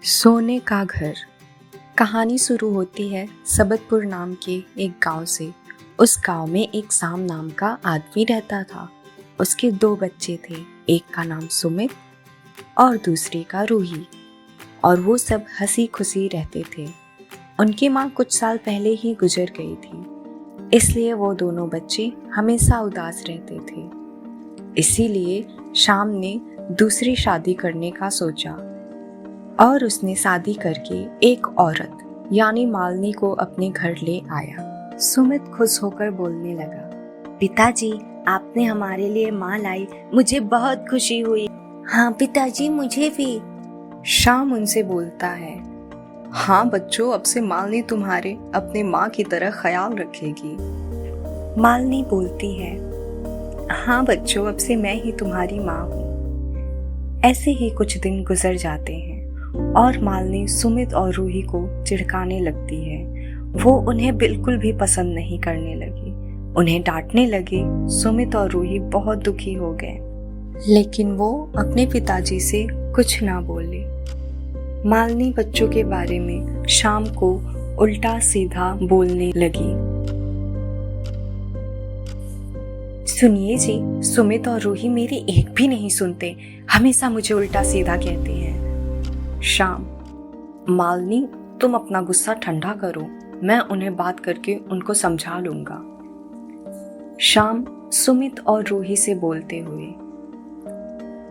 सोने का घर। कहानी शुरू होती है सबतपुर नाम के एक गांव से। उस गांव में एक शाम नाम का आदमी रहता था। उसके 2 बच्चे थे, एक का नाम सुमित और दूसरे का रूही। और वो सब हंसी खुशी रहते थे। उनकी माँ कुछ साल पहले ही गुजर गई थी, इसलिए वो दोनों बच्चे हमेशा उदास रहते थे। इसीलिए शाम ने दूसरी शादी करने का सोचा और उसने शादी करके एक औरत यानी मालिनी को अपने घर ले आया। सुमित खुश होकर बोलने लगा, पिताजी, आपने हमारे लिए माल लाई, मुझे बहुत खुशी हुई। हाँ पिताजी, मुझे भी। शाम उनसे बोलता है, हाँ बच्चों, अब से मालिनी तुम्हारे अपने माँ की तरह ख्याल रखेगी। मालिनी बोलती है, हाँ बच्चों, अब से मैं ही तुम्हारी माँ हूँ। ऐसे ही कुछ दिन गुजर जाते हैं और मालिनी सुमित और रूही को चिढ़काने लगती है। वो उन्हें बिल्कुल भी पसंद नहीं करने लगी, उन्हें डांटने लगी। सुमित और रूही बहुत दुखी हो गए, लेकिन वो अपने पिताजी से कुछ ना बोले। मालिनी बच्चों के बारे में शाम को उल्टा सीधा बोलने लगी। सुनिए जी, सुमित और रूही मेरी एक भी नहीं सुनते, हमेशा मुझे उल्टा सीधा कहते हैं। शाम, मालिनी तुम अपना गुस्सा ठंडा करो, मैं उन्हें बात करके उनको समझा लूंगा। शाम सुमित और रूही से बोलते हुए,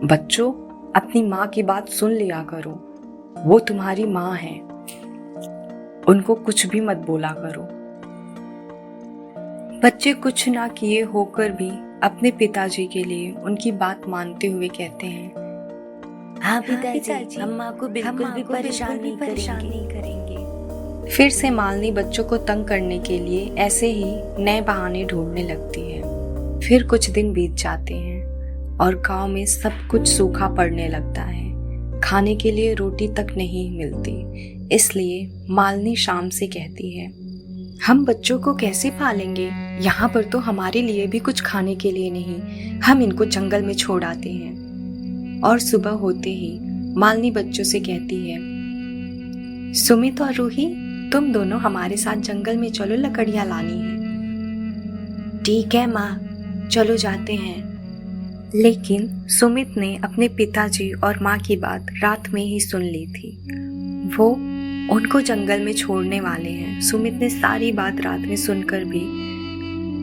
बच्चों अपनी माँ की बात सुन लिया करो, वो तुम्हारी माँ है, उनको कुछ भी मत बोला करो। बच्चे कुछ ना किए होकर भी अपने पिताजी के लिए उनकी बात मानते हुए कहते हैं, हाँ पिताजी, हम माँ को बिल्कुल भी परेशान नहीं करेंगे। फिर से मालिनी बच्चों को तंग करने के लिए ऐसे ही नए बहाने ढूंढने लगती है। फिर कुछ दिन बीत जाते हैं और गांव में सब कुछ सूखा पड़ने लगता है। खाने के लिए रोटी तक नहीं मिलती। इसलिए मालिनी शाम से कहती है, हम बच्चों को कैसे पालेंगे? यहाँ पर तो हमारे लिए भी कुछ खाने के लिए नहीं, हम इनको जंगल में छोड़ आते हैं। और सुबह होते ही मालिनी बच्चों से कहती है, सुमित और रूही, तुम दोनों हमारे साथ जंगल में चलो, लकड़ियां लानी है। ठीक है माँ, चलो जाते हैं। लेकिन सुमित ने अपने पिताजी और माँ की बात रात में ही सुन ली थी। वो उनको जंगल में छोड़ने वाले हैं। सुमित ने सारी बात रात में सुनकर भी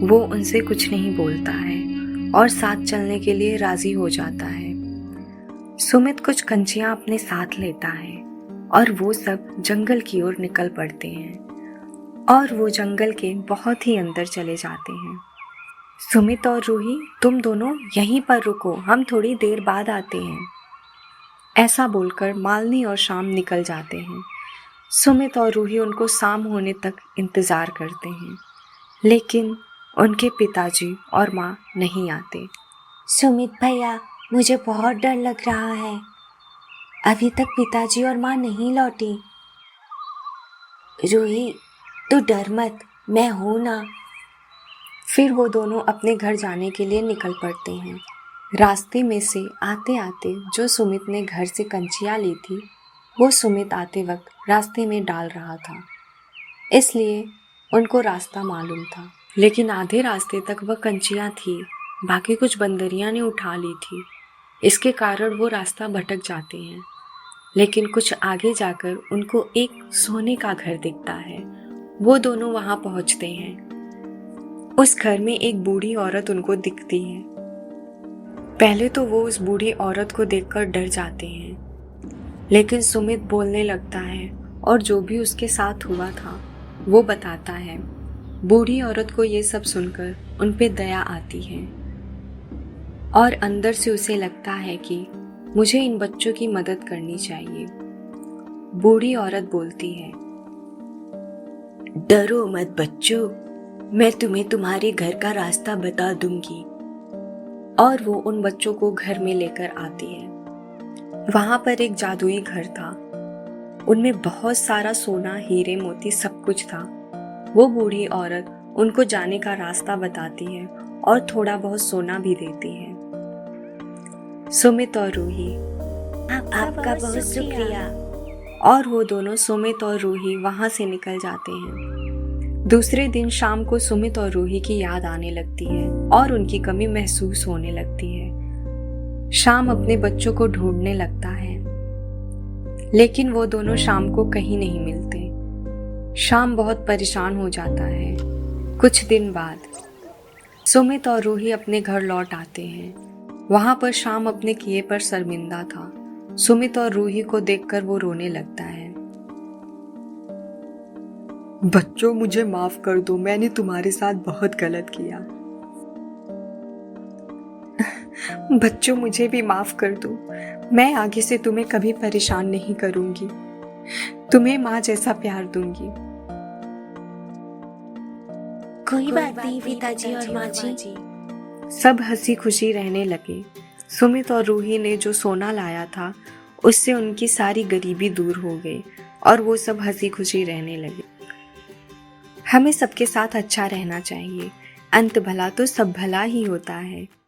वो उनसे कुछ नहीं बोलता है और साथ चलने के लिए राजी हो जाता है। सुमित कुछ कंचियां अपने साथ लेता है और वो सब जंगल की ओर निकल पड़ते हैं और वो जंगल के बहुत ही अंदर चले जाते हैं। सुमित और रूही, तुम दोनों यहीं पर रुको, हम थोड़ी देर बाद आते हैं। ऐसा बोलकर मालिनी और शाम निकल जाते हैं। सुमित और रूही उनको शाम होने तक इंतजार करते हैं, लेकिन उनके पिताजी और माँ नहीं आते। सुमित भैया, मुझे बहुत डर लग रहा है, अभी तक पिताजी और माँ नहीं लौटी। रूही, तू डर मत, मैं हूं ना। फिर वो दोनों अपने घर जाने के लिए निकल पड़ते हैं। रास्ते में से आते आते जो सुमित ने घर से कंचियां ली थी, वो सुमित आते वक्त रास्ते में डाल रहा था, इसलिए उनको रास्ता मालूम था। लेकिन आधे रास्ते तक वह कंचियां थी, बाकी कुछ बंदरियां ने उठा ली थी। इसके कारण वो रास्ता भटक जाते हैं। लेकिन कुछ आगे जाकर उनको एक सोने का घर दिखता है। वो दोनों वहां पहुंचते हैं। उस घर में एक बूढ़ी औरत उनको दिखती है। पहले तो वो उस बूढ़ी औरत को देखकर डर जाते हैं, लेकिन सुमित बोलने लगता है और जो भी उसके साथ हुआ था वो बताता है। बूढ़ी औरत को ये सब सुनकर उन पे दया आती है और अंदर से उसे लगता है कि मुझे इन बच्चों की मदद करनी चाहिए। बूढ़ी औरत बोलती है, डरो मत बच्चों, मैं तुम्हें तुम्हारे घर का रास्ता बता दूंगी। और वो उन बच्चों को घर में लेकर आती है। वहां पर एक जादुई घर था, उनमें बहुत सारा सोना, हीरे, मोती सब कुछ था। वो बूढ़ी औरत उनको जाने का रास्ता बताती है और थोड़ा बहुत सोना भी देती है। सुमित और रूही, आपका बहुत शुक्रिया। और वो दोनों सुमित और रूही वहां से निकल जाते हैं। दूसरे दिन शाम को सुमित और रूही की याद आने लगती है और उनकी कमी महसूस होने लगती है। शाम अपने बच्चों को ढूंढने लगता है, लेकिन वो दोनों शाम को कहीं नहीं मिलते। शाम बहुत परेशान हो जाता है। कुछ दिन बाद सुमित और रूही अपने घर लौट आते हैं। वहां पर शाम अपने किए पर शर्मिंदा था। सुमित और रूही को देखकर वो रोने लगता है। बच्चों, मुझे माफ कर दो, मैंने तुम्हारे साथ बहुत गलत किया। बच्चों, मुझे भी माफ कर दो। मैं आगे से तुम्हें कभी परेशान नहीं करूंगी। तुम्हें माँ जैसा प्यार दूंगी। कोई बात नहीं पिताजी और माँ जी। सब हंसी खुशी रहने लगे। सुमित और रूही ने जो सोना लाया था उससे उनकी सारी गरीबी दूर हो गई और वो सब हंसी खुशी रहने लगे। हमें सबके साथ अच्छा रहना चाहिए। अंत भला तो सब भला ही होता है।